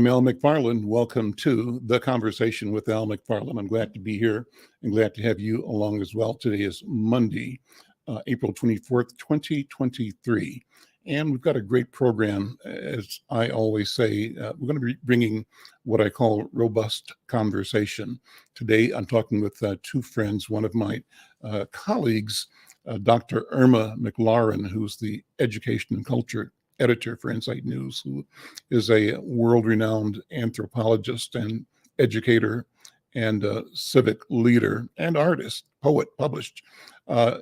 Al McFarlane. Welcome to The Conversation with Al McFarlane. I'm glad to be here and glad to have you along as well. Today is Monday, April 24th, 2023. And we've got a great program. As I always say, we're going to be bringing what I call robust conversation. Today, I'm talking with two friends, one of my colleagues, Dr. Irma McClaurin, who's the Education and Culture editor for Insight News, who is a world-renowned anthropologist and educator and civic leader and artist, poet, published,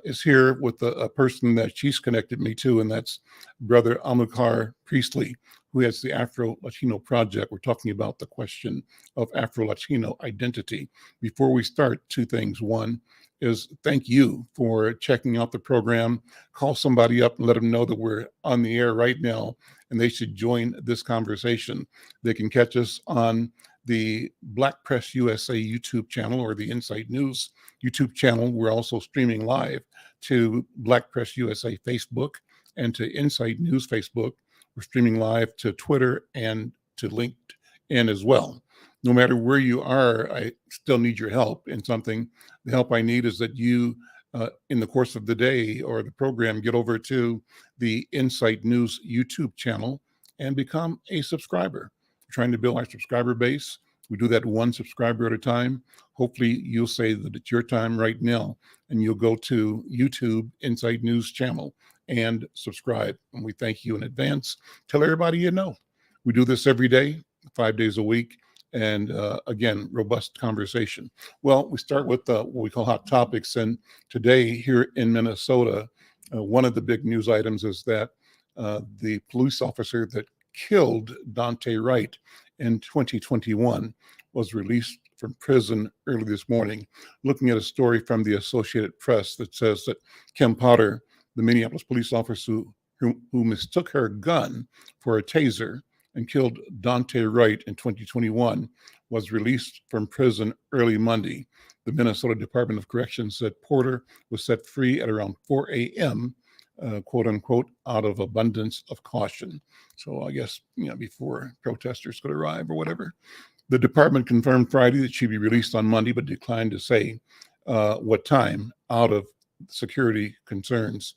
is here with a person that she's connected me to, and that's Brother Amilcar Priestley, who has the AfroLatino Project. We're talking about the question of Afro-Latino identity. Before we start, two things. One is thank you for checking out the program. Call somebody up and let them know that we're on the air right now and they should join this conversation. They can catch us on the Black Press USA YouTube channel or the Insight News YouTube channel. We're also streaming live to Black Press USA Facebook and to Insight News Facebook. We're streaming live to Twitter and to LinkedIn as well. No matter where you are, I still need your help in something. The help I need is that you, in the course of the day or the program, get over to the Insight News YouTube channel and become a subscriber. We're trying to build our subscriber base. We do that one subscriber at a time. Hopefully, you'll say that it's your time right now, and you'll go to YouTube Insight News channel and subscribe. And we thank you in advance. Tell everybody you know. We do this every day, 5 days a week. And again, robust conversation. Well, we start with what we call hot topics. And today here in Minnesota, one of the big news items is that the police officer that killed Daunte Wright in 2021 was released from prison early this morning. Looking at a story from the Associated Press that says that Kim Potter, the Minneapolis police officer who mistook her gun for a taser and killed Daunte Wright in 2021, was released from prison early Monday. The Minnesota Department of Corrections said Porter was set free at around 4 a.m., quote unquote, out of abundance of caution. So I guess, before protesters could arrive or whatever. The department confirmed Friday that she'd be released on Monday, but declined to say what time out of security concerns.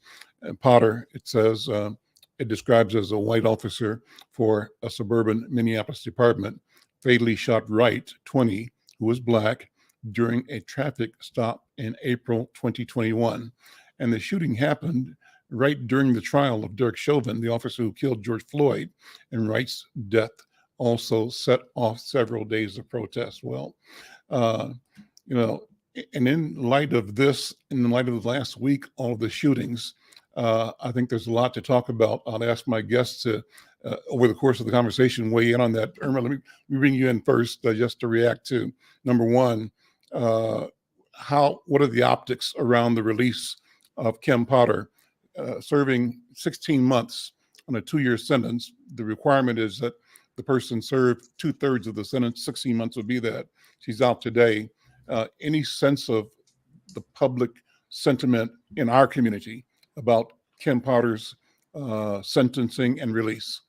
Potter, it says, it describes as a white officer for a suburban Minneapolis department, fatally shot Wright, 20, who was black, during a traffic stop in April 2021. And the shooting happened right during the trial of Derek Chauvin, the officer who killed George Floyd, and Wright's death also set off several days of protest. Well, and in light of this, in the light of the last week, all of the shootings, I think there's a lot to talk about. I'll ask my guests to, over the course of the conversation, weigh in on that. Irma, let me bring you in first just to react to, number one, what are the optics around the release of Kim Potter, serving 16 months on a 2-year sentence? The requirement is that the person served 2/3 of the sentence. 16 months would be that. She's out today. Any sense of the public sentiment in our community about Kim Potter's sentencing and release?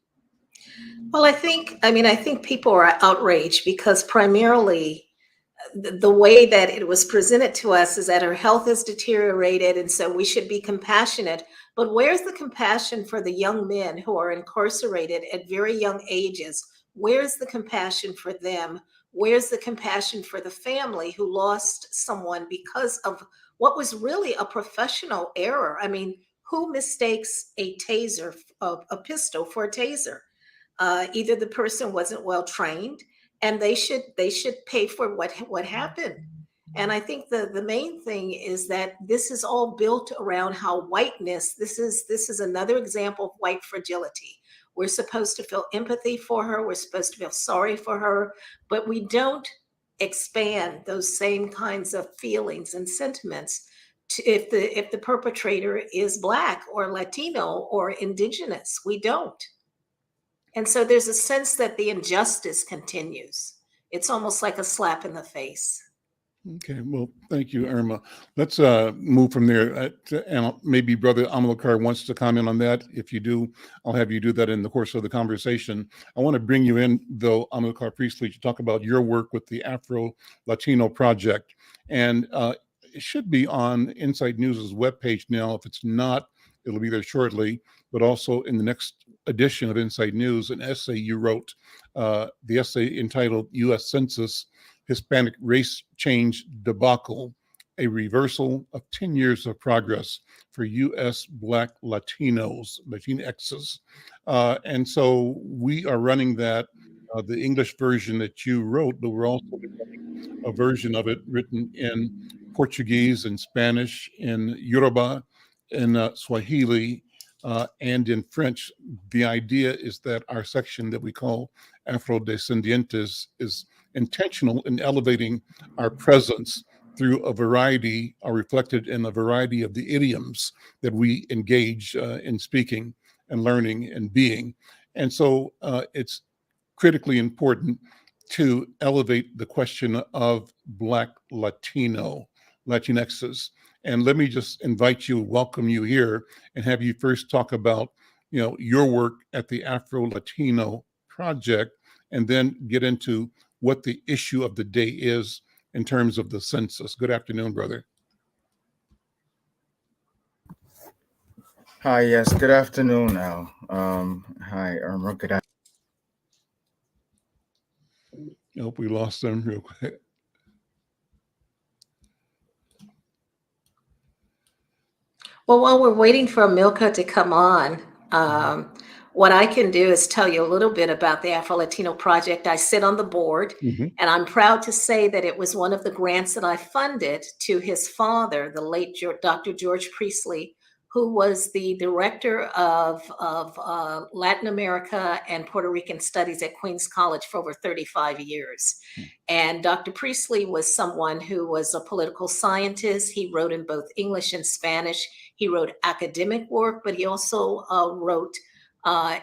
Well, I think people are outraged because primarily the way that it was presented to us is that her health has deteriorated, and so we should be compassionate. But where's the compassion for the young men who are incarcerated at very young ages? Where's the compassion for them? Where's the compassion for the family who lost someone because of what was really a professional error? I mean, who mistakes a taser, a pistol for a taser? Either the person wasn't well trained, and they should pay for what happened. And I think the main thing is that this is all built around how whiteness. This is another example of white fragility. We're supposed to feel empathy for her. We're supposed to feel sorry for her, but we don't expand those same kinds of feelings and sentiments if the perpetrator is Black or Latino or Indigenous. We don't. And so there's a sense that the injustice continues. It's almost like a slap in the face. Okay, well, thank you, Irma. Let's move from there. And maybe Brother Amilcar wants to comment on that. If you do, I'll have you do that in the course of the conversation. I want to bring you in, though, Amilcar Priestley, to talk about your work with the Afro-Latino Project. And it should be on Inside News' webpage now. If it's not, it'll be there shortly. But also in the next edition of Inside News, an essay you wrote, the essay entitled U.S. Census, Hispanic Race Change Debacle, a reversal of 10 years of progress for U.S. Black Latinos, Latinxs. And so we are running that, the English version that you wrote, but we're also running a version of it written in Portuguese and Spanish, in Yoruba, in Swahili, and in French. The idea is that our section that we call Afro-descendant is intentional in elevating our presence through a variety, are reflected in a variety of the idioms that we engage in speaking and learning and being. And so it's critically important to elevate the question of Black Latino, Latinxs. And let me just invite you, welcome you here, and have you first talk about, your work at the Afro-Latino Project, and then get into what the issue of the day is in terms of the census. Good afternoon, brother. Hi, yes, good afternoon, Al. Hi, Irma, good afternoon. I hope we lost them real quick. Well, while we're waiting for Amilcar to come on, what I can do is tell you a little bit about the Afro-Latino Project. I sit on the board, and I'm proud to say that it was one of the grants that I funded to his father, the late Dr. George Priestley, who was the director of Latin America and Puerto Rican studies at Queens College for over 35 years. And Dr. Priestley was someone who was a political scientist. He wrote in both English and Spanish. He wrote academic work, but he also wrote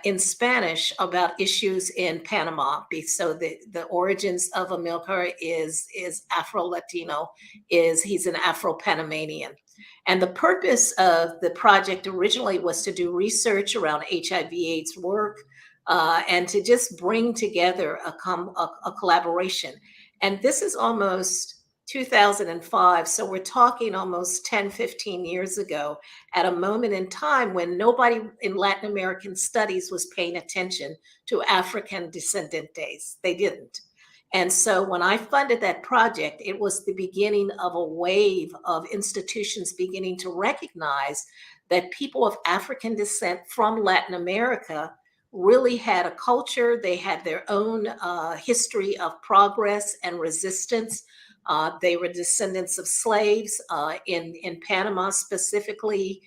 in Spanish about issues in Panama. So the origins of Amilcar is Afro-Latino, he's an Afro-Panamanian. And the purpose of the project originally was to do research around HIV/AIDS work and to just bring together a collaboration. And this is almost 2005. So we're talking almost 10, 15 years ago, at a moment in time when nobody in Latin American studies was paying attention to African descendant days. They didn't. And so when I funded that project, it was the beginning of a wave of institutions beginning to recognize that people of African descent from Latin America really had a culture. They had their own history of progress and resistance. They were descendants of slaves in Panama specifically.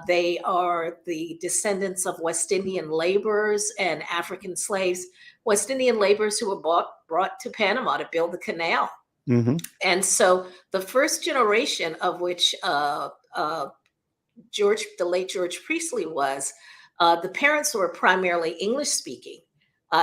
They are the descendants of West Indian laborers and African slaves, West Indian laborers who were brought to Panama to build the canal. And so the first generation of which the late George Priestley was, the parents were primarily English speaking.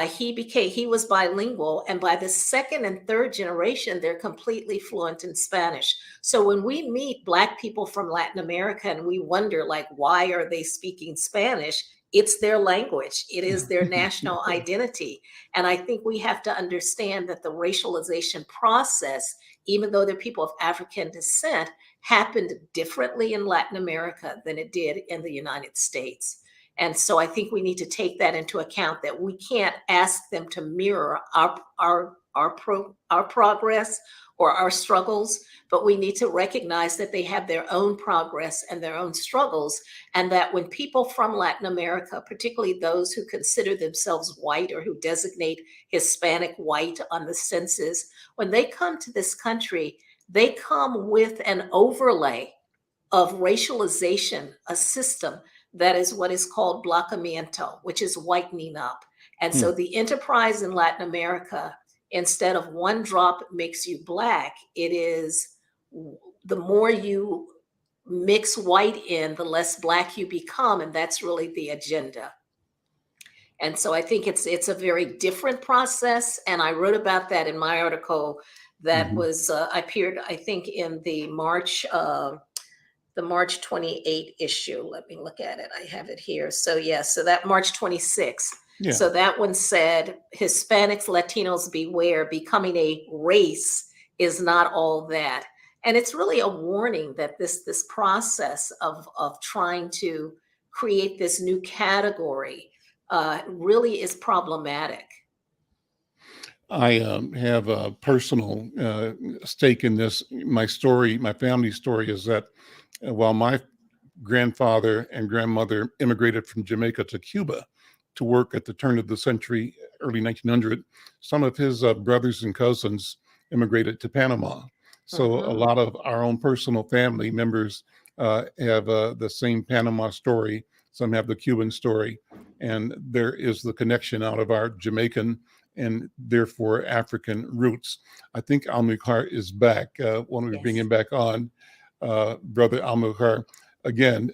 He was bilingual, and by the second and third generation, they're completely fluent in Spanish. So when we meet Black people from Latin America and we wonder, like, why are they speaking Spanish? It's their language. It is their national identity. And I think we have to understand that the racialization process, even though they're people of African descent, happened differently in Latin America than it did in the United States. And so I think we need to take that into account, that we can't ask them to mirror our progress or our struggles, but we need to recognize that they have their own progress and their own struggles, and that when people from Latin America, particularly those who consider themselves white or who designate Hispanic white on the census, when they come to this country, they come with an overlay of racialization, a system that is what is called blanqueamiento, which is whitening up. And so the enterprise in Latin America, instead of one drop makes you Black, it is the more you mix white in, the less Black you become. And that's really the agenda. And so I think it's a very different process. And I wrote about that in my article that was appeared, I think, in the March 28 issue. Let me look at it. I have it here. So yes, so that March 26. Yeah. So that one said, Hispanics, Latinos beware, becoming a race is not all that. And it's really a warning that this process of trying to create this new category really is problematic. I have a personal stake in this. My story, my family story is that while my grandfather and grandmother immigrated from Jamaica to Cuba to work at the turn of the century, early 1900, some of his brothers and cousins immigrated to Panama. So a lot of our own personal family members have the same Panama story. Some have the Cuban story. And there is the connection out of our Jamaican and therefore African roots. I think Amilcar is back. When we bring him back on, Brother Amilcar, again,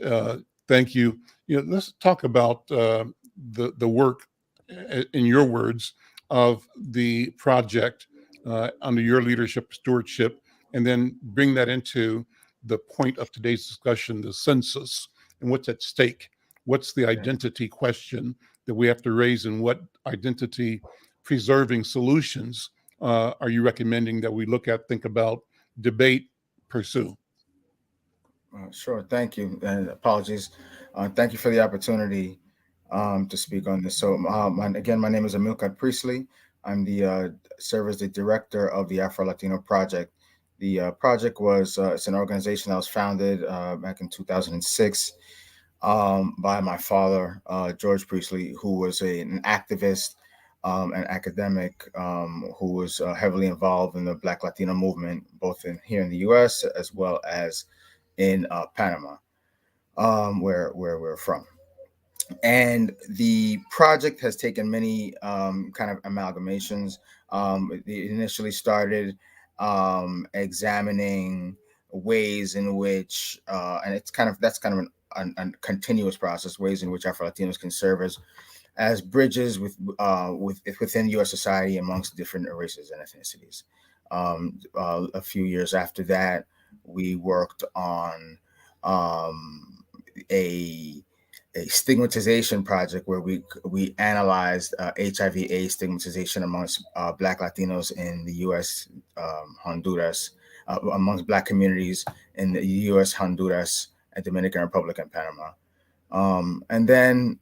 thank you. Let's talk about the work, in your words, of the project under your leadership, stewardship, and then bring that into the point of today's discussion, the census, and what's at stake. What's the identity question that we have to raise, and what identity preserving solutions are you recommending that we look at, think about, debate, pursue? Sure. Thank you. And apologies. Thank you for the opportunity to speak on this. So again, my name is Amilcar Priestley. I'm the serve as the director of the AfroLatino Project. The project was it's an organization that was founded back in 2006 by my father, George Priestley, who was an activist, an academic who was heavily involved in the Black Latino movement, both here in the U.S. as well as in Panama, where we're from. And the project has taken many kind of amalgamations. It initially started examining ways in which, and that's kind of a continuous process, ways in which Afro-Latinos can serve as bridges within U.S. society amongst different races and ethnicities. A few years after that, we worked on a stigmatization project where we analyzed HIV/AIDS stigmatization amongst Black Latinos in the U.S., Honduras, amongst Black communities in the U.S., Honduras, and Dominican Republic and Panama. And then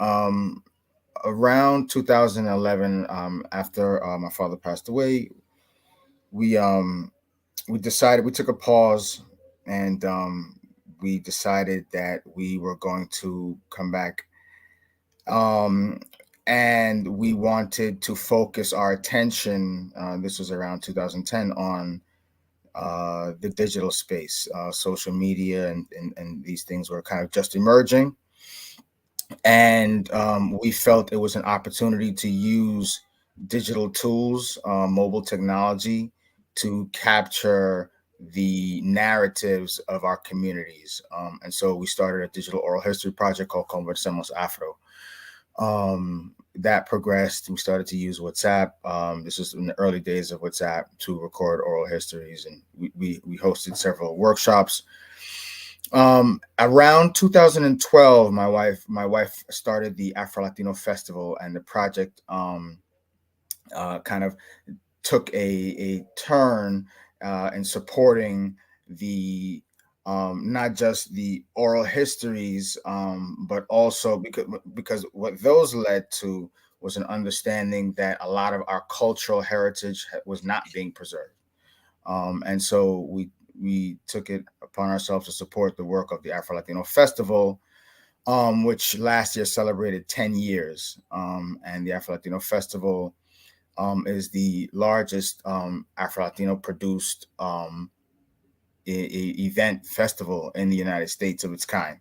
around 2011, after my father passed away, we took a pause, and we decided that we were going to come back, and we wanted to focus our attention. This was around 2010 on the digital space, social media, and these things were kind of just emerging, and we felt it was an opportunity to use digital tools, mobile technology, to capture the narratives of our communities. And so we started a digital oral history project called Conversemos Afro. That progressed. We started to use WhatsApp. This was in the early days of WhatsApp, to record oral histories. And we hosted several workshops. Around 2012, my wife started the Afro-Latino Festival, and the project kind of took a turn in supporting the not just the oral histories, but also because what those led to was an understanding that a lot of our cultural heritage was not being preserved, and so we took it upon ourselves to support the work of the Afro-Latino Festival, which last year celebrated 10 years, and the Afro-Latino Festival is the largest Afro-Latino produced event festival in the United States of its kind.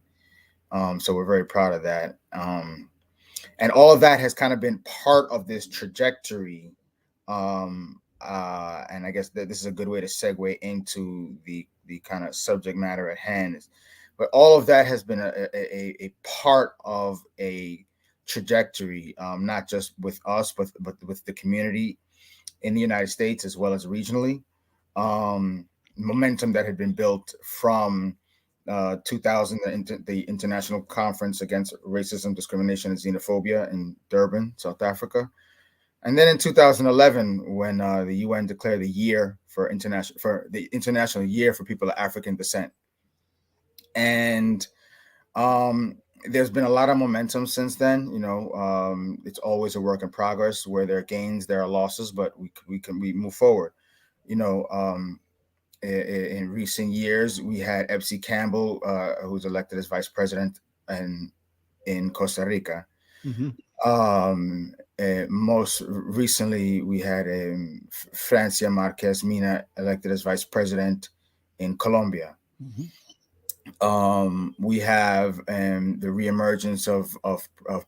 So we're very proud of that. And all of that has kind of been part of this trajectory. And I guess that this is a good way to segue into the kind of subject matter at hand. But all of that has been a part of a trajectory, not just with us, but with the community in the United States as well as regionally. Momentum that had been built from 2000, the International Conference Against Racism, Discrimination, and Xenophobia in Durban, South Africa. And then in 2011, when the UN declared the International Year for People of African Descent. And there's been a lot of momentum since then. It's always a work in progress. Where there are gains, there are losses, but we move forward. In recent years, we had Epsy Campbell, who was elected as vice president in Costa Rica. Most recently, we had Francia Marquez Mina elected as vice president in Colombia. We have the reemergence of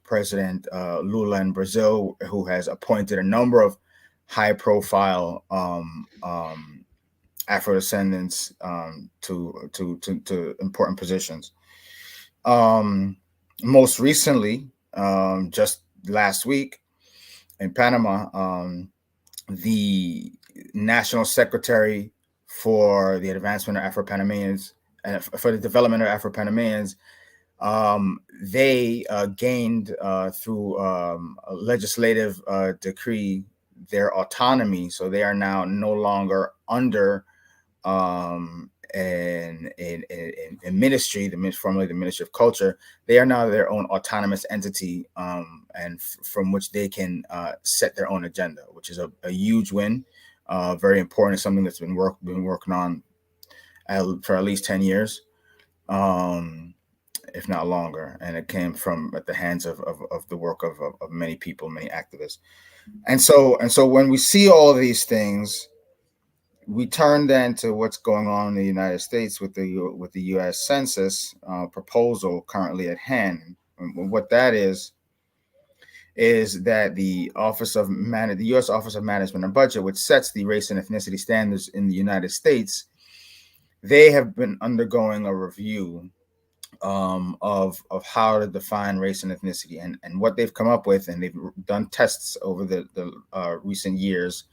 President Lula in Brazil, who has appointed a number of high-profile Afro-descendants to important positions. Most recently, just last week in Panama, the National Secretary for the Advancement of Afro-Panamanians and for the Development of Afro-Panamanians, they gained through a legislative decree their autonomy. So they are now no longer under a ministry, formerly the Ministry of Culture. They are now their own autonomous entity, and from which they can set their own agenda, which is a huge win, very important. It's something that's been working on for at least 10 years, if not longer. And it came from at the hands of the work of many people, many activists. And so when we see all of these things, we turn then to what's going on in the United States with the U.S. Census proposal currently at hand. And what that is that the U.S. Office of Management and Budget, which sets the race and ethnicity standards in the United States, they have been undergoing a review of how to define race and ethnicity, and what they've come up with, and they've done tests over the recent years.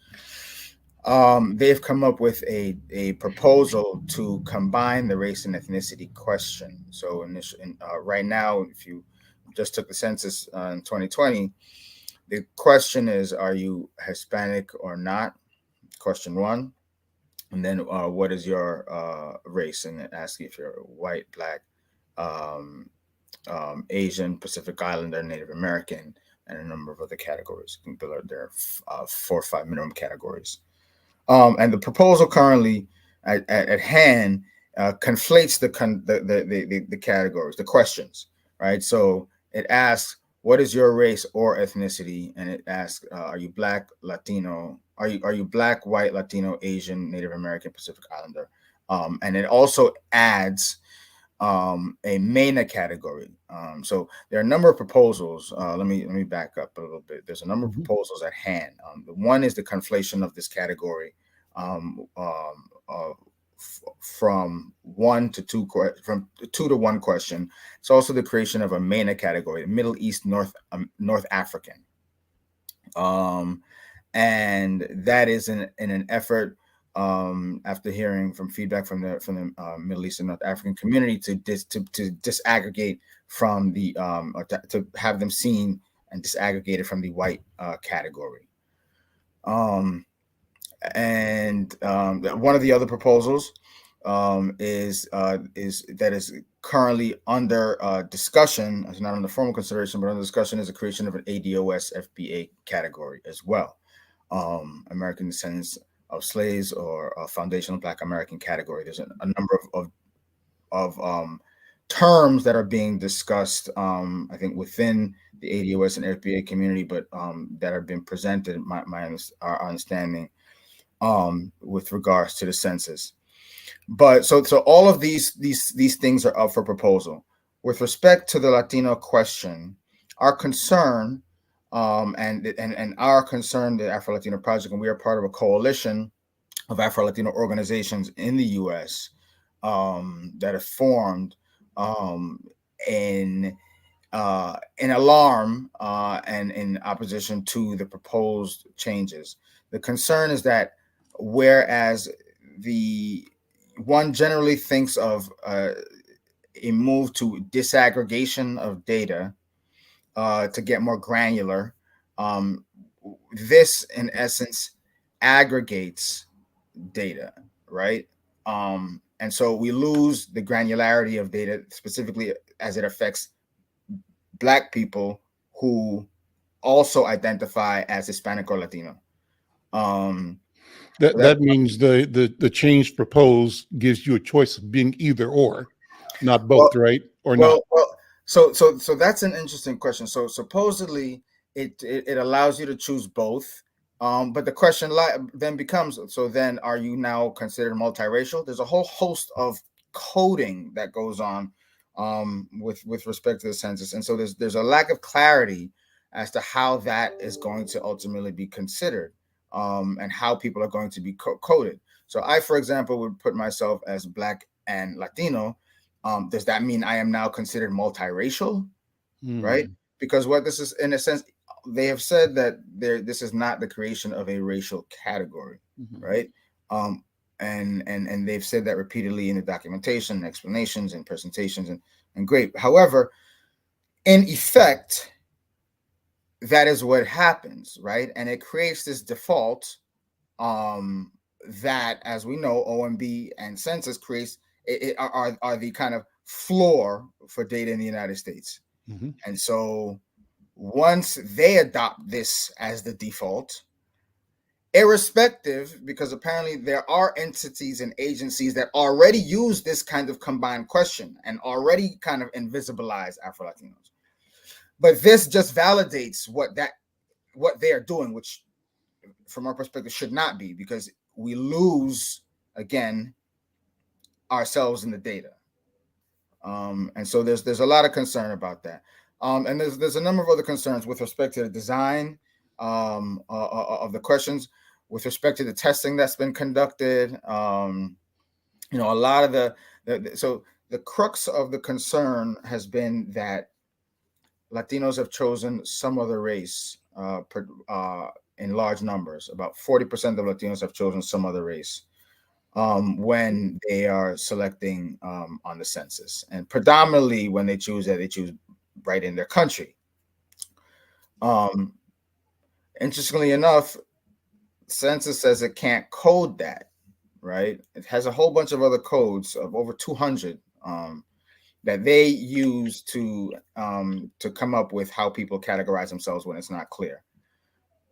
They've come up with a proposal to combine the race and ethnicity question. So right now, if you just took the census in 2020, the question is, are you Hispanic or not? Question one. And then what is your race? And it asks you if you're white, black, Asian, Pacific Islander, Native American, and a number of other categories. There are 4 or 5 minimum categories. And the proposal currently at hand conflates the categories, the questions, right? So it asks, what is your race or ethnicity? And it asks, are you black, Latino? Are you black, white, Latino, Asian, Native American, Pacific Islander? And it also adds a MENA category. So there are a number of proposals. Let me back up a little bit. There's a number of proposals at hand. The one is the conflation of this category from 1 to 2, from 2 to 1 question. It's also the creation of a MENA category, Middle East, North African, and that is in an effort, after hearing from feedback from the Middle East and North African community, to disaggregate from the to have them seen and disaggregated from the white category. And one of the other proposals is currently under discussion. It's not under formal consideration, but under discussion is the creation of an ADOS FBA category as well. American descendants of slaves, or a foundational Black American category. There's a number of terms that are being discussed, I think, within the ADOS and FBA community, but that have been presented, our understanding, with regards to the census. But so all of these things are up for proposal. With respect to the Latino question, our concern, and our concern, the AfroLatino Project, and we are part of a coalition of Afro-Latino organizations in the U.S. That have formed in in alarm and in opposition to the proposed changes. The concern is that whereas the one generally thinks of a move to disaggregation of data to get more granular, this in essence aggregates data, right? And so we lose the granularity of data, specifically as it affects Black people who also identify as Hispanic or Latino. That means the change proposed gives you a choice of being either or, not both, right? Or not. So that's an interesting question. So supposedly it allows you to choose both. But the question then becomes, so then are you now considered multiracial? There's a whole host of coding that goes on with respect to the census. And so there's a lack of clarity as to how that is going to ultimately be considered and how people are going to be coded. So I, for example, would put myself as Black and Latino. Does that mean I am now considered multiracial? Right? Because what this is, in a sense, they have said that this is not the creation of a racial category, right? And they've said that repeatedly in the documentation, and explanations, and presentations, and great. However, in effect, that is what happens, right? And it creates this default that, as we know, OMB and census creates are the kind of floor for data in the United States. And so once they adopt this as the default, irrespective, because apparently there are entities and agencies that already use this kind of combined question and already kind of invisibilize Afro-Latinos. But this just validates what they are doing, which from our perspective should not be, because we lose, again, ourselves in the data. And so there's a lot of concern about that. And there's a number of other concerns with respect to the design of the questions, with respect to the testing that's been conducted. A lot of so the crux of the concern has been that Latinos have chosen some other race in large numbers. About 40% of Latinos have chosen some other race when they are selecting on the census, and predominantly when they choose that, they choose right in their country. Interestingly enough, census says it can't code that, right? It has a whole bunch of other codes of over 200 that they use to come up with how people categorize themselves when it's not clear.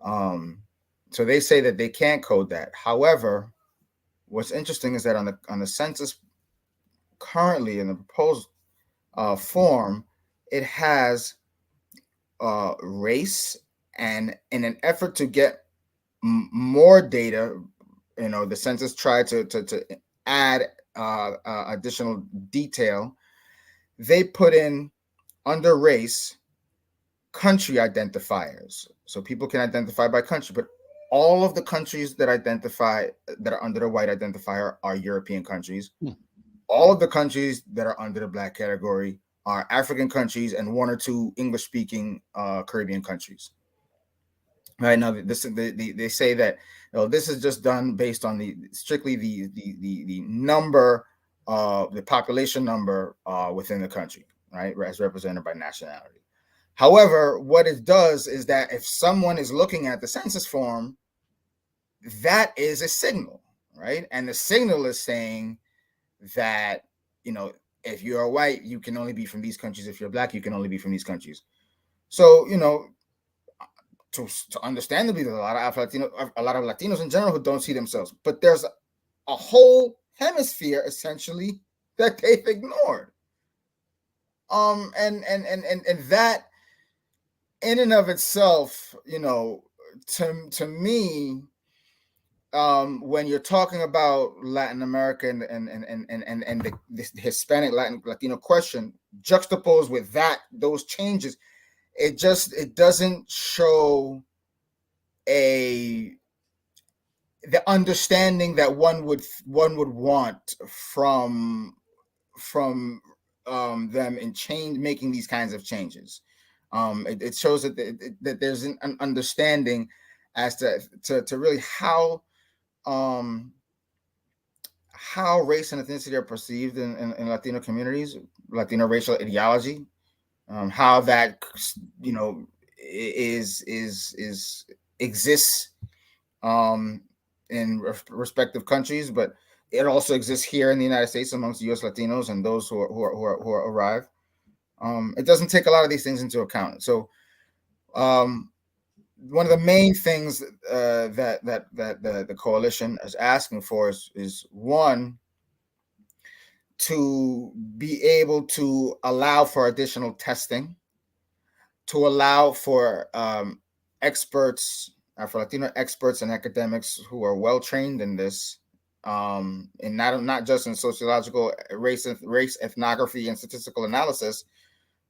So they say that they can't code that. However, what's interesting is that on the census currently in the proposed form, it has race, and in an effort to get more data, the census tried to add additional detail. They put in under race country identifiers, so people can identify by country, but all of the countries that are under the white identifier are European countries. All of the countries that are under the Black category are African countries and one or two English-speaking Caribbean countries. Right now, they say that this is just done based on strictly the number, the population number within the country, right, as represented by nationality. However, what it does is that if someone is looking at the census form, that is a signal, right? And the signal is saying that, if you're white, you can only be from these countries. If you're Black, you can only be from these countries. So, to understandably, there's a lot of Latinos in general who don't see themselves, but there's a whole hemisphere essentially that they've ignored. And that in and of itself, to me, when you're talking about Latin America and the Hispanic Latino question, juxtaposed with those changes, it doesn't show the understanding that one would want from them in making these kinds of changes. It shows that there's an understanding as to really how race and ethnicity are perceived in Latino communities, Latino racial ideology, how that exists in respective countries, but it also exists here in the United States amongst U.S. Latinos and those who arrive. It doesn't take a lot of these things into account. So one of the main things that the coalition is asking for is one, to be able to allow for additional testing, to allow for experts, Afro-Latino experts and academics who are well trained in this, and not just in sociological race, ethnography, and statistical analysis,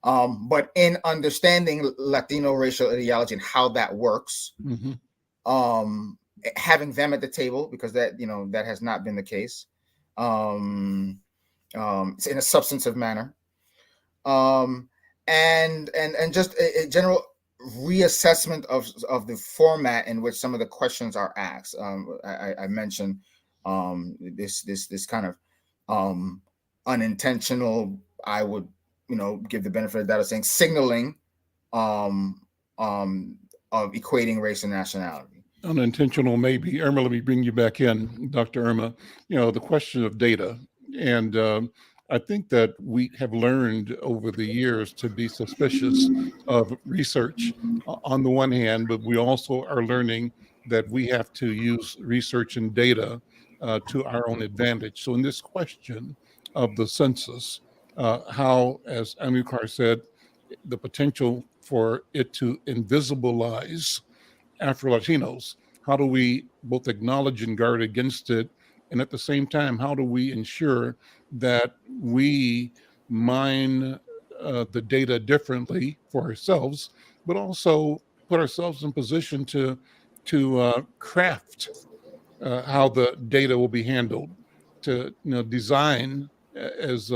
but in understanding Latino racial ideology and how that works. Mm-hmm. Having them at the table, because that has not been the case, in a substantive manner, and just a general reassessment of the format in which some of the questions are asked. I mentioned this kind of unintentional, I would give the benefit of that of saying, signaling of equating race and nationality. Unintentional, maybe. Irma, let me bring you back in, Dr. Irma. The question of data. And I think that we have learned over the years to be suspicious of research on the one hand, but we also are learning that we have to use research and data to our own advantage. So in this question of the census, how, as Amilcar said, the potential for it to invisibilize Afro-Latinos, how do we both acknowledge and guard against it? And at the same time, how do we ensure that we mine the data differently for ourselves, but also put ourselves in position to craft how the data will be handled, to design, as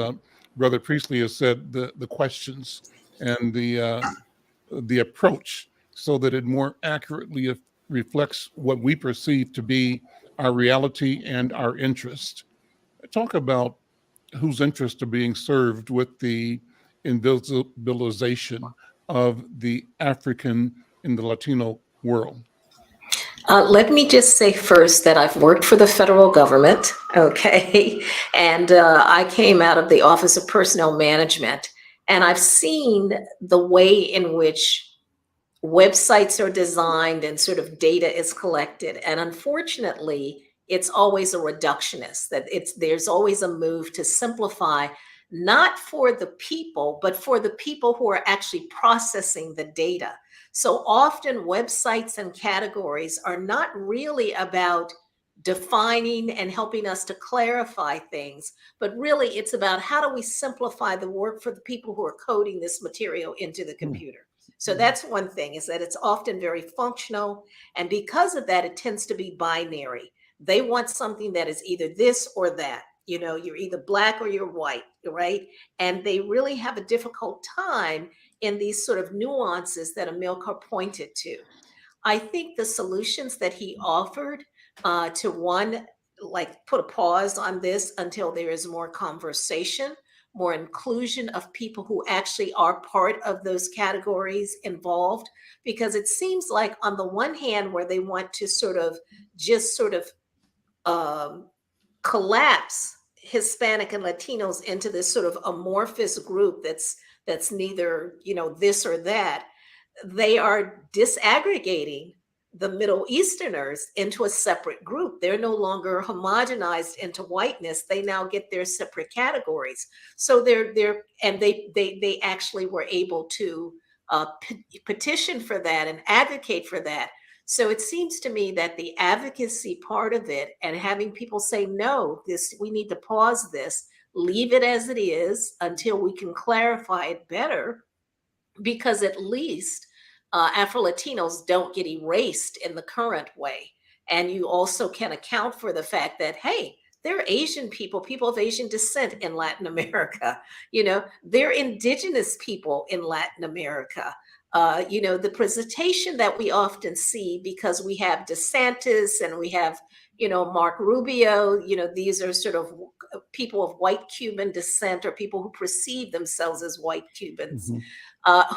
Brother Priestley has said, the questions and the approach, so that it more accurately reflects what we perceive to be our reality and our interest. Talk about whose interests are being served with the invisibilization of the African in the Latino world. Let me just say first that I've worked for the federal government, okay? And I came out of the Office of Personnel Management, and I've seen the way in which websites are designed and sort of data is collected. And unfortunately, it's always a reductionist, that there's always a move to simplify, not for the people, but for the people who are actually processing the data. So often websites and categories are not really about defining and helping us to clarify things, but really it's about how do we simplify the work for the people who are coding this material into the computer. So that's one thing, is that it's often very functional. And because of that, it tends to be binary. They want something that is either this or that. You're either black or you're white, right? And they really have a difficult time in these sort of nuances that Amilcar pointed to. I think the solutions that he offered to one, like put a pause on this until there is more conversation, more inclusion of people who actually are part of those categories involved, because it seems like on the one hand, where they want to just collapse Hispanic and Latinos into this sort of amorphous group that's neither this or that, they are disaggregating the Middle Easterners into a separate group. They're no longer homogenized into whiteness. They now get their separate categories. So they actually were able to petition for that and advocate for that. So it seems to me that the advocacy part of it, and having people say, no, we need to pause this, leave it as it is until we can clarify it better, because at least Afro-Latinos don't get erased in the current way. And you also can account for the fact that, hey, there are Asian people, people of Asian descent in Latin America. You know, there are indigenous people in Latin America. You know, the presentation that we often see, because we have DeSantis and we have, you know, Mark Rubio, you know, these are sort of people of white Cuban descent, or people who perceive themselves as white Cubans,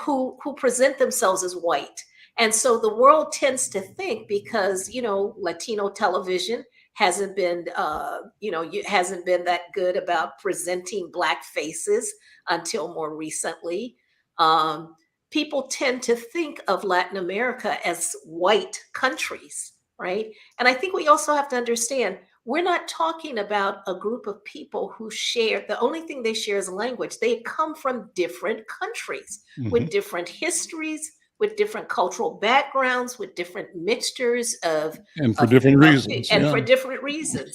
who present themselves as white. And so the world tends to think, because, you know, Latino television hasn't been, you know, hasn't been that good about presenting Black faces until more recently. People tend to think of Latin America as white countries, right? And I think we also have to understand, we're not talking about a group of people who share, the only thing they share is language. They come from different countries with different histories, with different cultural backgrounds, with different mixtures of, and for different reasons. And for different reasons.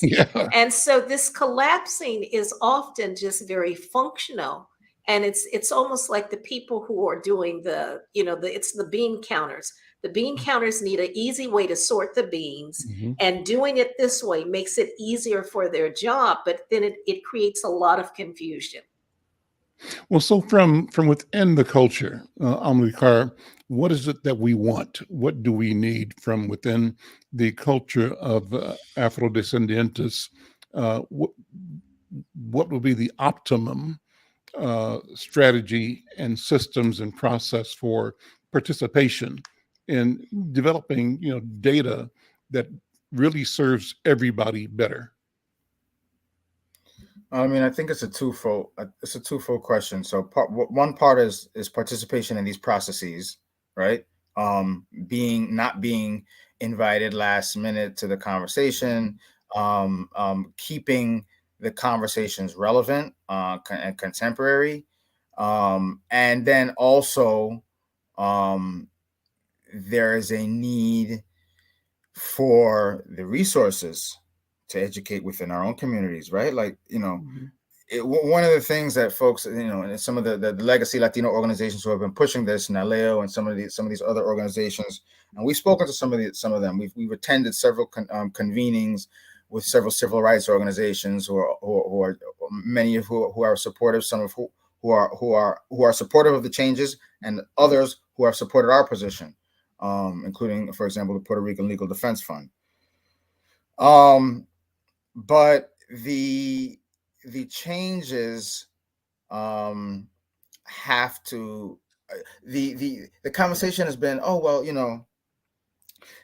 And so this collapsing is often just very functional. And it's almost like the people who are doing the, you know, it's the bean counters. The bean counters need an easy way to sort the beans, and doing it this way makes it easier for their job, but then it creates a lot of confusion. Well, so from within the culture, Amilcar, what is it that we want? What do we need from within the culture of Afro-descendants? What will be the optimum strategy and systems and process for participation in developing, you know, data that really serves everybody better? I mean, I think it's a twofold question. So one part is participation in these processes, right? Not being invited last minute to the conversation, keeping the conversations relevant and contemporary, and then also there is a need for the resources to educate within our own communities, right? Like, you know, one of the things that folks, you know, and some of the legacy Latino organizations who have been pushing this, NALEO and some of these other organizations, and we've spoken to some of them. We've attended several convenings with several civil rights organizations who are many of who are supportive, some of who are supportive of the changes, and others who have supported our position, including, for example, the Puerto Rican Legal Defense Fund. But the changes have to, the conversation has been, oh, well, you know,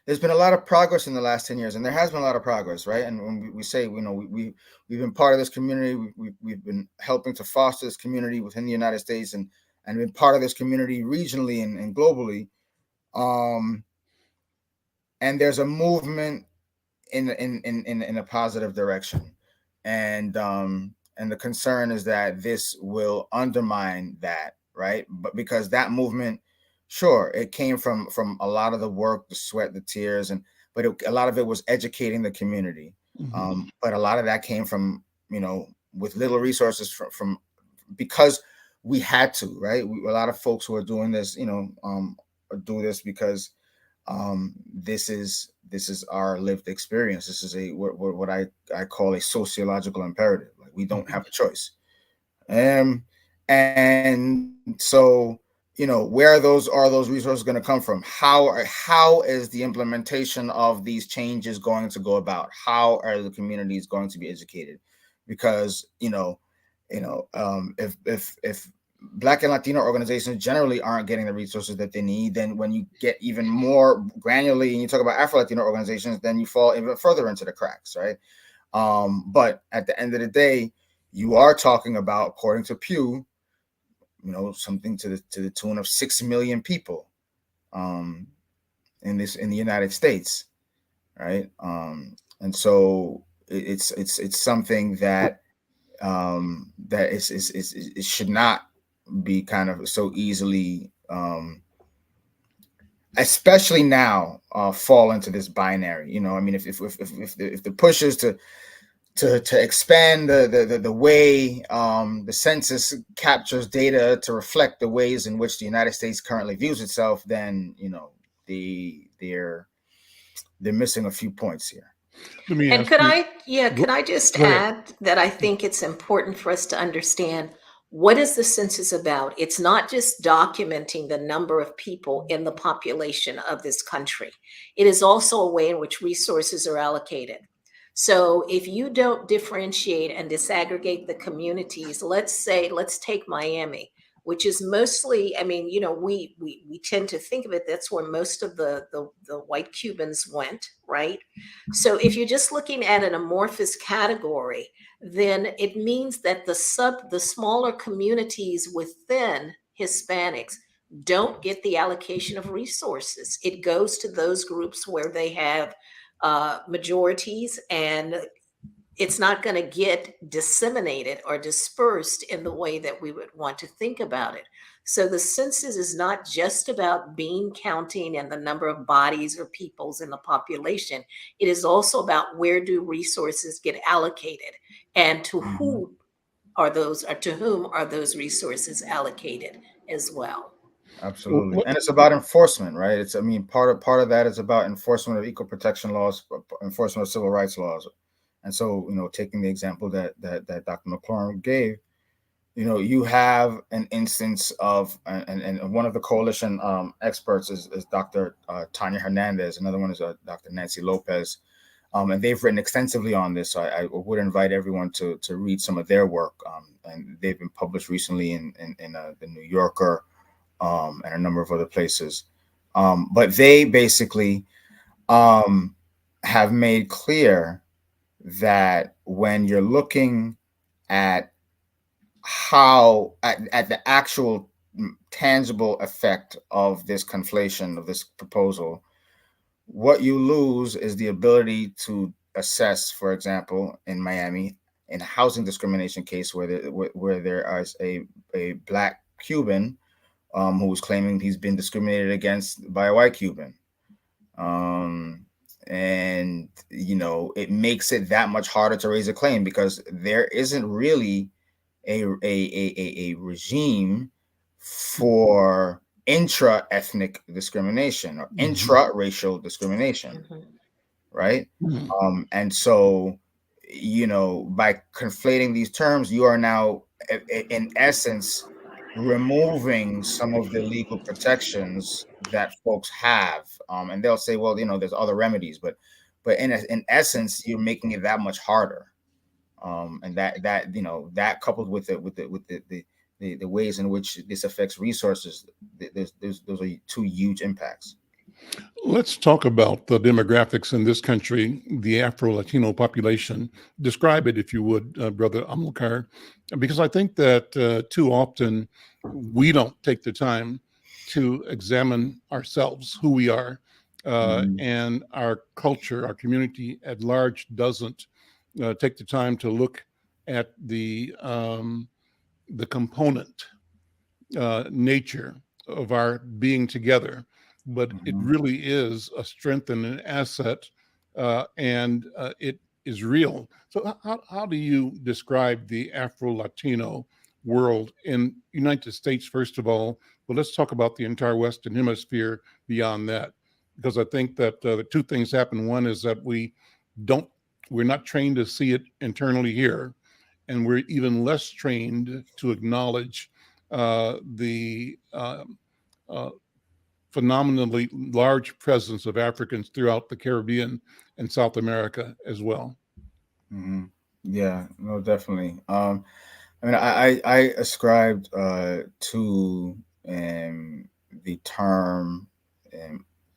there's been a lot of progress in the last 10 years, and there has been a lot of progress, right? And when we say, you know, we've been part of this community, we've been helping to foster this community within the United States, and been part of this community regionally and globally. And there's a movement in a positive direction, and the concern is that this will undermine that, right? But because that movement, sure, it came from a lot of the work, the sweat, the tears, but a lot of it was educating the community. But a lot of that came from, you know, with little resources from because we had to, right? A lot of folks who are doing this, you know, do this because this is our lived experience. This is what I call a sociological imperative. Like, we don't have a choice. And so, you know, where are those resources going to come from? How is the implementation of these changes going to go about? How are the communities going to be educated? Because, if Black and Latino organizations generally aren't getting the resources that they need, then when you get even more granularly and you talk about Afro-Latino organizations, then you fall even further into the cracks, right? But at the end of the day, you are talking about, according to Pew, you know, something to the tune of 6 million people in the United States, right? And so it's something that it should not be kind of so easily, especially now, fall into this binary. You know, I mean, if the push is to expand the way the census captures data to reflect the ways in which the United States currently views itself, then, you know, they're missing a few points here. Let me And ask you. could I just Go ahead. add that I think it's important for us to understand what is the census about? It's not just documenting the number of people in the population of this country. It is also a way in which resources are allocated. So if you don't differentiate and disaggregate the communities, let's take Miami, which is mostly, I mean, we tend to think of it, that's where most of the white Cubans went, right? So if you're just looking at an amorphous category, then it means that the smaller communities within Hispanics don't get the allocation of resources. It goes to those groups where they have majorities, and it's not going to get disseminated or dispersed in the way that we would want to think about it. So the census is not just about bean counting and the number of bodies or peoples in the population. It is also about where do resources get allocated, and to whom are those resources allocated as well. Absolutely. And it's about enforcement, right? It's, I mean, part of that is about enforcement of equal protection laws, enforcement of civil rights laws. And so, taking the example that Dr. McClaurin gave, you have an instance of, and one of the coalition experts is Dr. Tanya Hernandez. Another one is Dr. Nancy Lopez. And they've written extensively on this. So I would invite everyone to read some of their work. And they've been published recently in the New Yorker and a number of other places. But they basically have made clear that when you're looking at how at the actual tangible effect of this conflation, of this proposal, what you lose is the ability to assess, for example, in Miami, in a housing discrimination case where there is a Black Cuban who was claiming he's been discriminated against by a white Cuban. And, it makes it that much harder to raise a claim because there isn't really a regime for intra-ethnic discrimination or intra-racial discrimination, right? And so, by conflating these terms, you are now, in essence, removing some of the legal protections that folks have, and they'll say, well, there's other remedies, but in essence, you're making it that much harder, and that coupled with the ways in which this affects resources, those are two huge impacts. Let's talk about the demographics in this country, the Afro-Latino population. Describe it, if you would, Brother Amilcar, because I think that too often we don't take the time to examine ourselves, who we are, and our culture, our community at large doesn't take the time to look at the component nature of our being together. But it really is a strength and an asset, and it is real. So how do you describe the Afro-Latino world in United States, first of all? But let's talk about the entire Western Hemisphere beyond that, because I think that the two things happen. One is that we're not trained to see it internally here, and we're even less trained to acknowledge the phenomenally large presence of Africans throughout the Caribbean and South America as well. Yeah, no, definitely. I mean, I ascribed to the term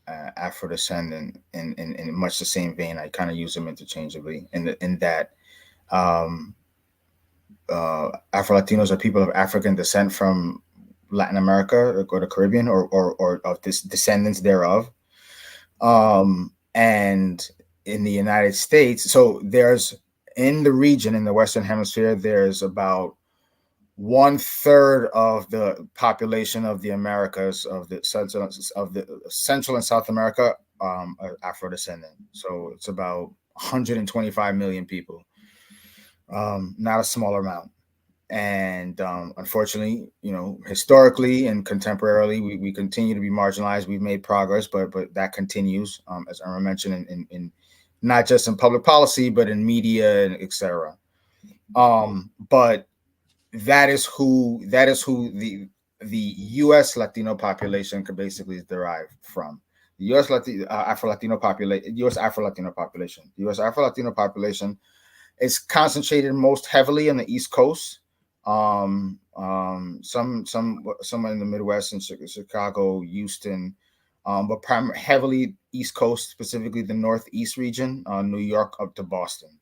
Afro-descendant in much the same vein. I kind of use them interchangeably in that Afro-Latinos are people of African descent from Latin America or the Caribbean or of this descendants thereof. And in the United States, so there's in the region, in the Western Hemisphere, there's about 1/3 of the population of the Americas, of the Central and South America, are Afro-descendant. So it's about 125 million people, not a small amount. And unfortunately, historically and contemporarily, we continue to be marginalized. We've made progress, but that continues, as Irma mentioned, in not just in public policy, but in media and etc. But that is who the U.S. Latino population could basically derive from. The U.S. Afro-Latino population, U.S. Afro-Latino population. The U.S. Afro-Latino population is concentrated most heavily on the East Coast. Some in the Midwest, in Chicago, Houston, but heavily East Coast, specifically the Northeast region, New York up to Boston.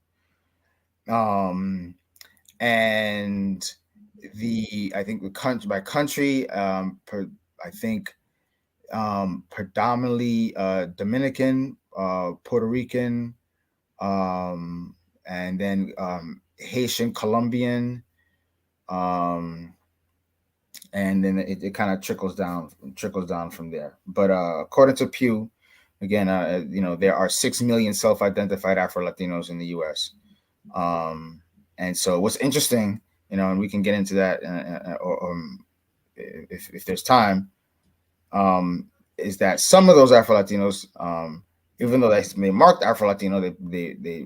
And I think by country, I think predominantly Dominican, Puerto Rican, and then Haitian, Colombian, and then it kind of trickles down from there. But according to Pew, again, there are 6 million self-identified Afro-Latinos in the U.S. And so what's interesting, and we can get into that if there's time, is that some of those Afro-Latinos, even though they marked Afro-Latino, they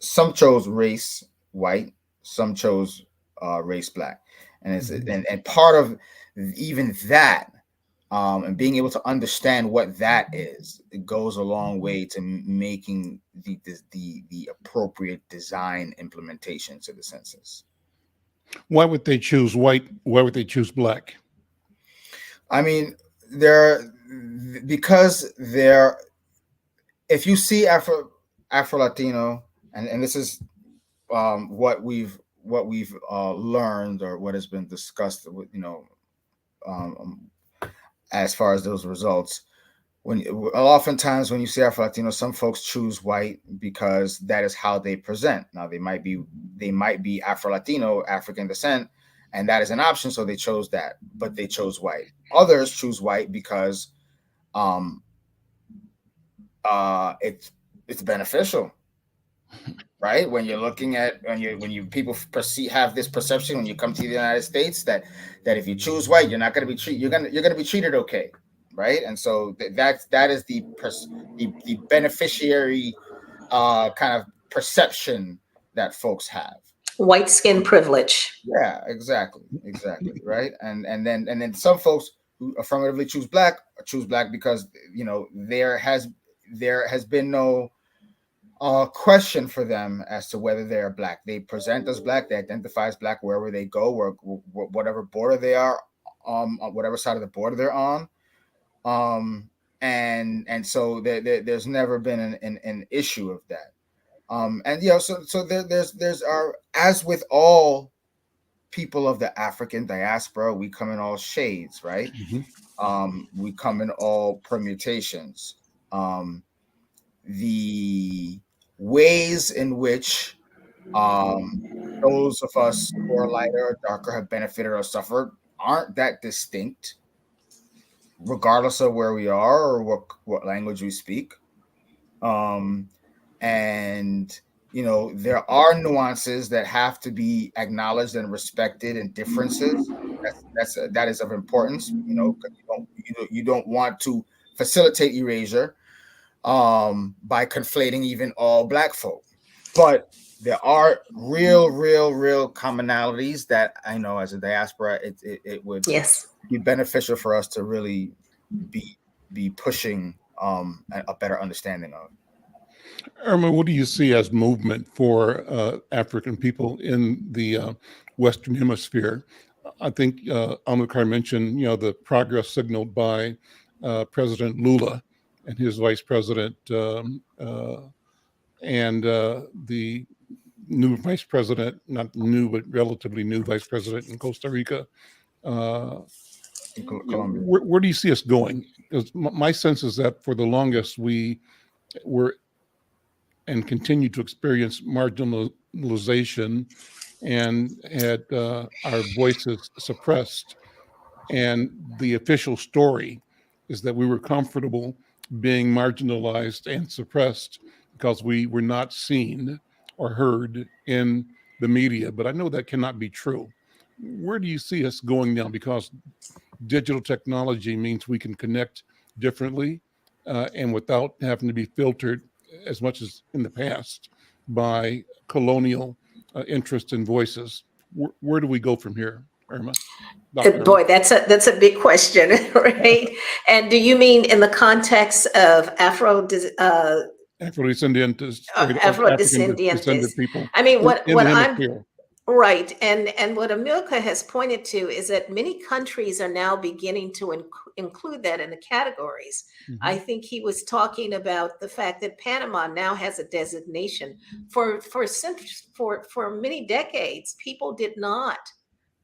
some chose race white, some chose race black, and it's and part of even that, and being able to understand what that is, it goes a long way to making the appropriate design implementation to the census. Why would they choose white? Why would they choose black? I mean, if you see Afro-Latino, and this is what we've learned, or what has been discussed, as far as those results. Oftentimes when you see Afro-Latino, some folks choose white because that is how they present. Now they might be Afro-Latino, African descent, and that is an option, so they chose that, but they chose white. Others choose white because it's beneficial, right? When you're looking at people have this perception when you come to the United States that if you choose white, you're not going to be treated. You're going to be treated okay, right? And so that is the beneficiary kind of perception that folks have. White skin privilege. Yeah, exactly, right. And then some folks who affirmatively choose black because there has been no question for them as to whether they're black. They present as black. They identify as black wherever they go, or whatever border they are, on whatever side of the border they're on. And so there's never been an issue of that. So there's as with all people of the African diaspora, we come in all shades, right? Mm-hmm. We come in all permutations. The ways in which those of us who are lighter or darker have benefited or suffered aren't that distinct, regardless of where we are or what language we speak. And there are nuances that have to be acknowledged and respected, and differences. That is of importance. You don't want to facilitate erasure by conflating even all black folk. But there are real commonalities that I know as a diaspora it would be beneficial for us to really be pushing a better understanding of. Irma, what do you see as movement for African people in the Western Hemisphere? I think Amilcar mentioned, the progress signaled by President Lula and his vice president, and the new vice president, not new, but relatively new vice president in Costa Rica. Where do you see us going? Because my sense is that for the longest we were and continue to experience marginalization and had our voices suppressed. And the official story is that we were comfortable being marginalized and suppressed because we were not seen or heard in the media. But I know that cannot be true. Where do you see us going now? Because digital technology means we can connect differently and without having to be filtered as much as in the past by colonial interests and voices. Where do we go from here, Irma? Dr. Boy, that's a big question, right? And do you mean in the context of Afro-descendant, African Afro-descendant? descended people I mean, in what the I'm hemisphere. right, and what Amilcar has pointed to is that many countries are now beginning to include that in the categories. I think he was talking about the fact that Panama now has a designation. For many decades, people did not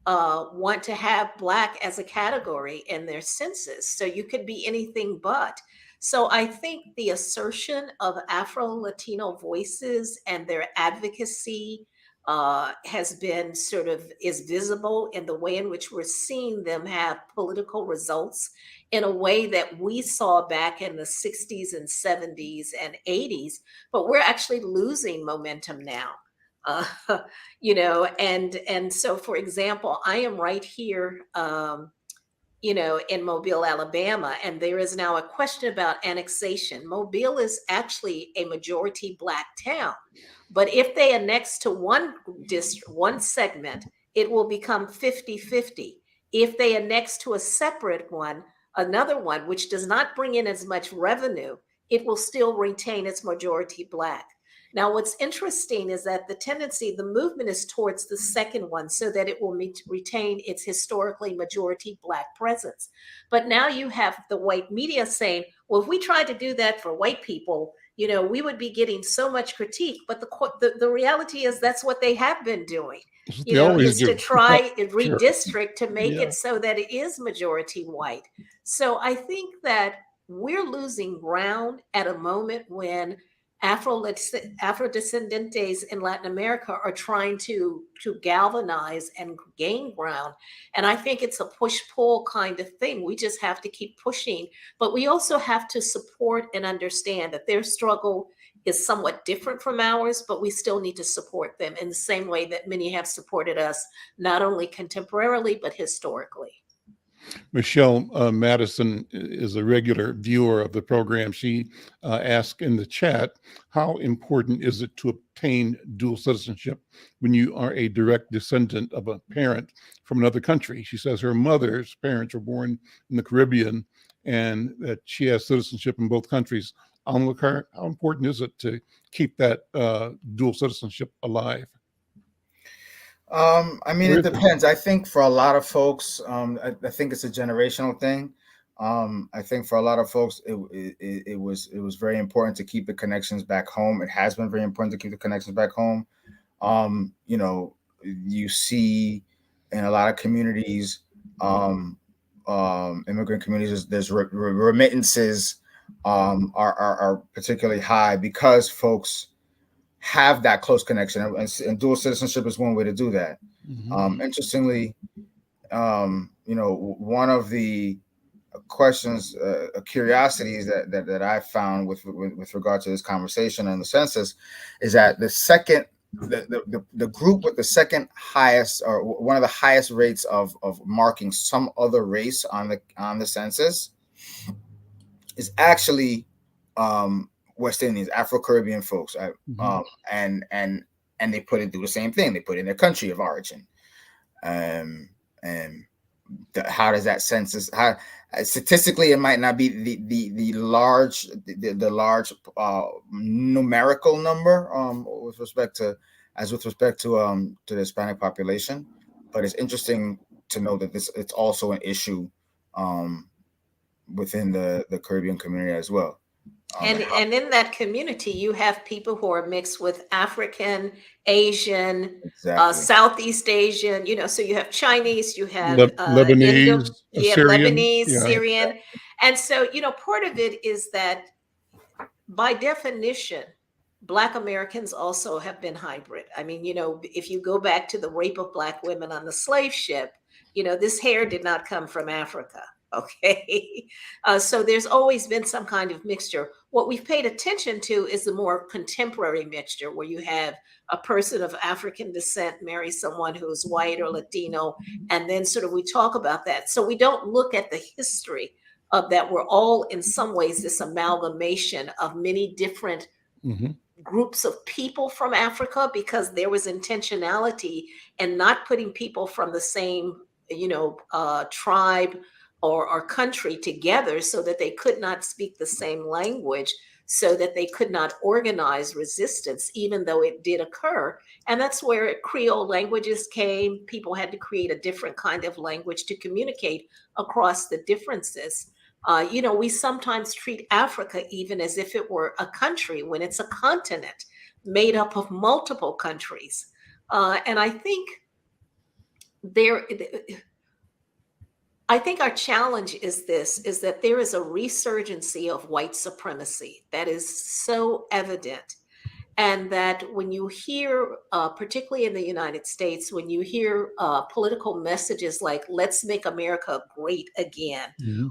want to have Black as a category in their census. So you could be anything but. So I think the assertion of Afro-Latino voices and their advocacy has been is visible in the way in which we're seeing them have political results in a way that we saw back in the 60s and 70s and 80s, but we're actually losing momentum now. Uh, and so, for example, I am right here, in Mobile, Alabama, and there is now a question about annexation. Mobile is actually a majority Black town, but if they annex to one segment, it will become 50-50. If they annex to a separate one, another one, which does not bring in as much revenue, it will still retain its majority Black. Now, what's interesting is that the movement is towards the second one so that it will retain its historically majority Black presence. But now you have the white media saying, well, if we tried to do that for white people, we would be getting so much critique. But the reality is that's what they have been doing, They always is do. to try and Sure. redistrict to make it so that it is majority white. So I think that we're losing ground at a moment when Afro-descendants in Latin America are trying to galvanize and gain ground. And I think it's a push-pull kind of thing. We just have to keep pushing, but we also have to support and understand that their struggle is somewhat different from ours, but we still need to support them in the same way that many have supported us, not only contemporarily, but historically. Michelle Madison is a regular viewer of the program. She asked in the chat, how important is it to obtain dual citizenship when you are a direct descendant of a parent from another country? She says her mother's parents were born in the Caribbean and that she has citizenship in both countries. Amilcar, how important is it to keep that dual citizenship alive? It depends. I think for a lot of folks, I think it's a generational thing. I think for a lot of folks, it was very important to keep the connections back home. It has been very important to keep the connections back home. You see in a lot of communities, immigrant communities, there's remittances are particularly high because folks have that close connection, and dual citizenship is one way to do that. Interestingly, one of the questions, curiosities that I found with regard to this conversation and the census is that the group with the second highest, or one of the highest rates of marking some other race on the census is actually West Indians, Afro-Caribbean folks, and they do the same thing. They put in their country of origin. How does that census? How statistically it might not be the large numerical number with respect to the Hispanic population, but it's interesting to know that it's also an issue within the Caribbean community as well. And in that community, you have people who are mixed with African, Asian, Southeast Asian, so you have Chinese, you have Lebanese, Syrian, Syrian. And so, part of it is that by definition, Black Americans also have been hybrid. I mean, if you go back to the rape of Black women on the slave ship, this hair did not come from Africa. Okay. So there's always been some kind of mixture. What we've paid attention to is the more contemporary mixture where you have a person of African descent marry someone who's white or Latino, and then we talk about that. So we don't look at the history of that. We're all in some ways this amalgamation of many different groups of people from Africa, because there was intentionality in not putting people from the same, tribe or country together so that they could not speak the same language, so that they could not organize resistance, even though it did occur. And that's where Creole languages came. People had to create a different kind of language to communicate across the differences. We sometimes treat Africa even as if it were a country when it's a continent made up of multiple countries. And I think our challenge is that there is a resurgency of white supremacy that is so evident. And that when you hear, particularly in the United States, when you hear political messages like, let's make America great again,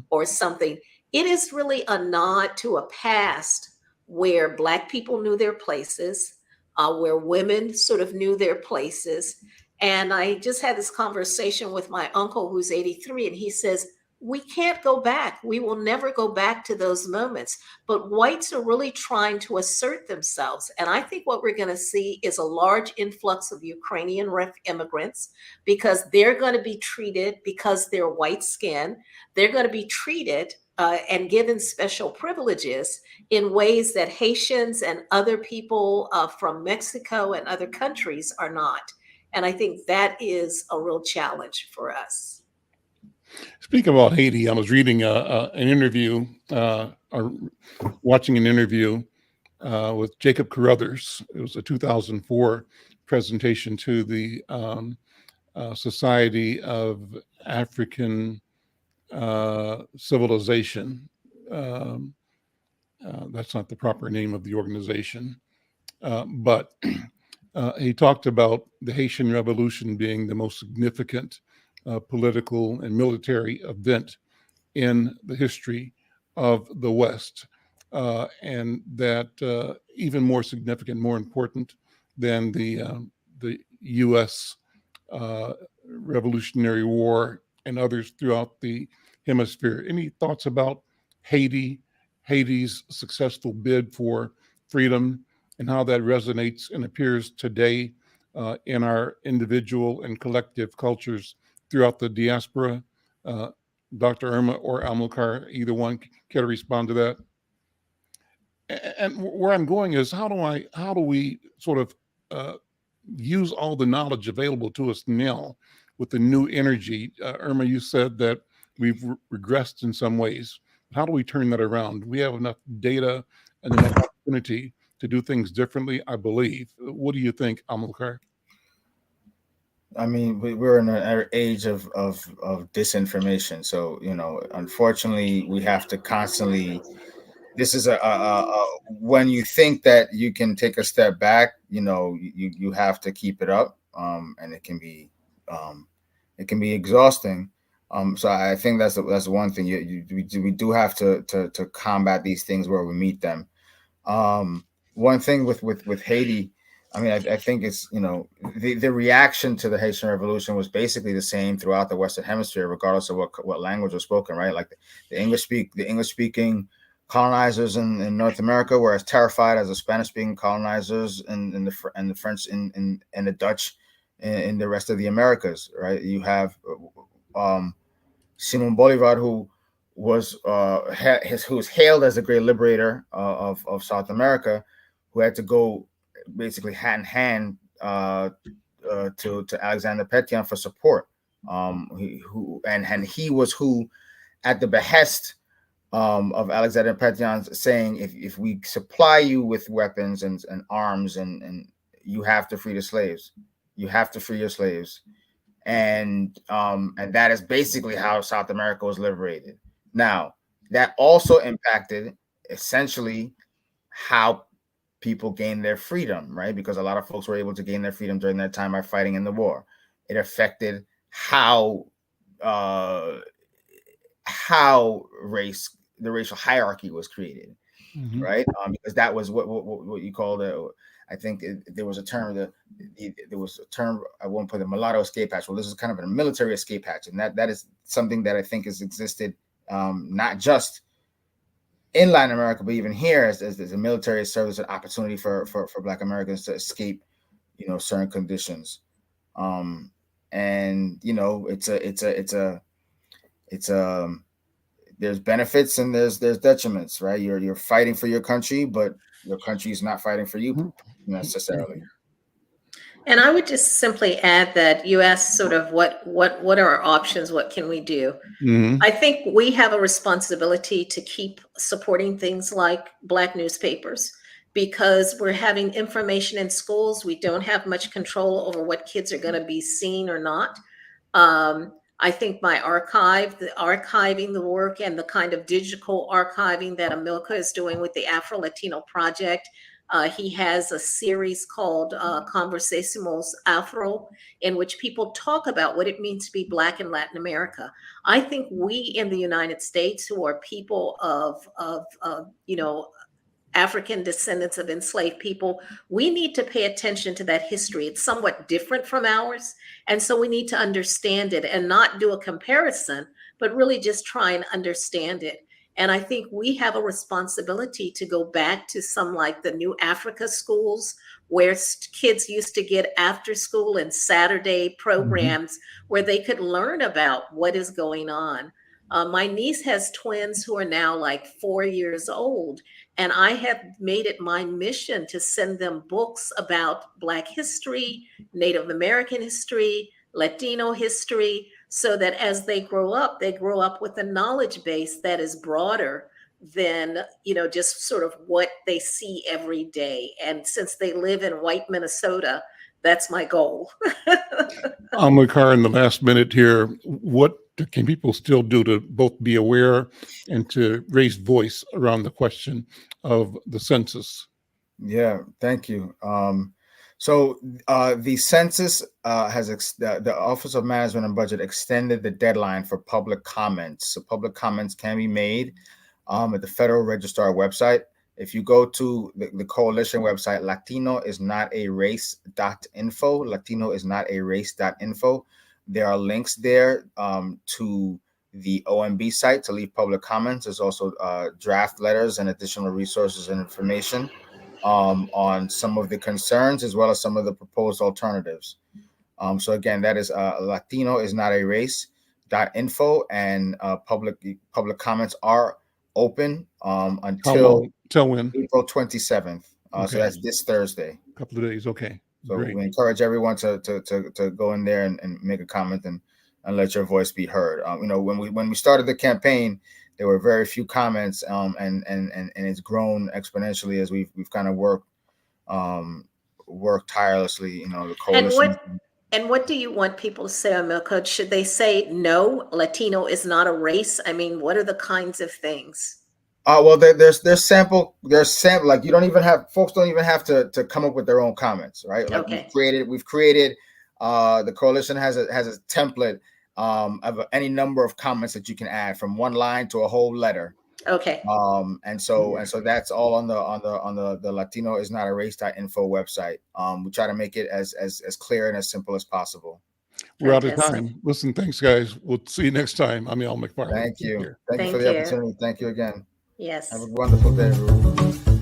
or something, it is really a nod to a past where Black people knew their places, where women sort of knew their places. And I just had this conversation with my uncle who's 83, and he says, we can't go back. We will never go back to those moments. But whites are really trying to assert themselves. And I think what we're going to see is a large influx of Ukrainian immigrants, because they're going to be treated, because they're white skin, they're going to be treated and given special privileges in ways that Haitians and other people from Mexico and other countries are not. And I think that is a real challenge for us. Speaking about Haiti, I was reading an interview, or watching an interview with Jacob Carruthers. It was a 2004 presentation to the Society of African Civilization. That's not the proper name of the organization, but he talked about the Haitian Revolution being the most significant political and military event in the history of the West, and that even more significant, more important than the U.S. Revolutionary War and others throughout the hemisphere. Any thoughts about Haiti's successful bid for freedom, and how that resonates and appears today in our individual and collective cultures throughout the diaspora? Dr. Irma or Amilcar, either one, care to respond to that? And where I'm going is, how do we sort of use all the knowledge available to us now with the new energy? Irma, you said that we've regressed in some ways. How do we turn that around? We have enough data and enough opportunity to do things differently, I believe. What do you think, Amilcar? I mean, we're in an age of disinformation. So, unfortunately, we have to constantly. This is when you think that you can take a step back, you have to keep it up, and it can be exhausting. So I think that's one thing. We do have to combat these things where we meet them. One thing with Haiti, I mean, I think it's, the reaction to the Haitian Revolution was basically the same throughout the Western Hemisphere, regardless of what language was spoken, right? Like the English speaking colonizers in North America were as terrified as the Spanish speaking colonizers and the French and the Dutch in the rest of the Americas, right? You have Simon Bolivar, who was hailed as a great liberator of South America, who had to go basically hand in hand to Alexander Pétion for support. He was who, at the behest of Alexander Pétion, saying, if we supply you with weapons and arms, and you have to free the slaves, you have to free your slaves, and that is basically how South America was liberated. Now, that also impacted essentially how people gained their freedom, right? Because a lot of folks were able to gain their freedom during that time by fighting in the war. It affected how the racial hierarchy was created, right? Because that was what you call I think there was a term at one point, the mulatto escape hatch. Well, this is kind of a military escape hatch, and that is something that I think has existed not just in Latin America, but even here, as the military serves as an opportunity for Black Americans to escape, certain conditions. And there's benefits and there's detriments, right? You're fighting for your country, but your country is not fighting for you necessarily. And I would just simply add that you asked sort of what are our options? What can we do? Mm-hmm. I think we have a responsibility to keep supporting things like Black newspapers, because we're having information in schools. We don't have much control over what kids are going to be seen or not. I think archiving the work and the kind of digital archiving that Amilcar is doing with the Afro-Latino Project. He has a series called Conversaciones Afro, in which people talk about what it means to be Black in Latin America. I think we in the United States, who are people of African descendants of enslaved people, we need to pay attention to that history. It's somewhat different from ours. And so we need to understand it and not do a comparison, but really just try and understand it. And I think we have a responsibility to go back to some like the New Africa schools, where kids used to get after school and Saturday programs where they could learn about what is going on. My niece has twins who are now like 4 years old, and I have made it my mission to send them books about Black history, Native American history, Latino history, so that as they grow up with a knowledge base that is broader than, just sort of what they see every day. And since they live in white Minnesota, that's my goal. Amilcar, in the last minute here, what can people still do to both be aware and to raise voice around the question of the census? Yeah, thank you. So the census the Office of Management and Budget extended the deadline for public comments. So public comments can be made at the Federal Registrar website. If you go to the coalition website, latinoisnotarace.info, latinoisnotarace.info, there are links there to the OMB site to leave public comments. There's also draft letters and additional resources and information on some of the concerns as well as some of the proposed alternatives. So again, that is latinoisnotarace.info, and public comments are open until when? April 27th. Okay. So that's this Thursday. A couple of days. Okay. So Great. we encourage everyone to go in there and make a comment and let your voice be heard. When we started the campaign, there were very few comments, and it's grown exponentially as we've kind of worked tirelessly. The coalition. And what do you want people to say, Amilcar? Should they say, no, Latino is not a race? I mean, what are the kinds of things? Well, there's sample, like folks don't even have to come up with their own comments, right? Like Okay. we've created, the coalition has a template of any number of comments that you can add, from one line to a whole letter. Okay. And so that's all on the latinoisnotarace.info website. We try to make it as clear and as simple as possible. We're out of time. Listen, thanks, guys. We'll see you next time. I'm McFarlane. Thank you. Thank you for the opportunity. Thank you again. Yes. Have a wonderful day, everyone.